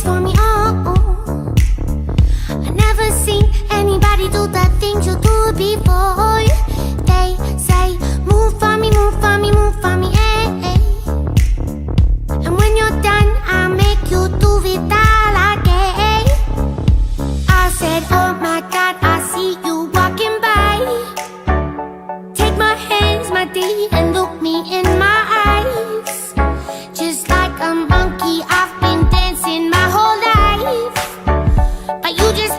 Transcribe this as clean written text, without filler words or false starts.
for me. Oh, I never seen anybody do the things you do before. They say, move for me, move for me, move for me, eh, eh. And when you're done, I'll make you do it all again. I said, oh my God, I see you walking by. Take my hands, my D, and look me in my eyes. Just like a monkey, I've been dancing my whole life, but you just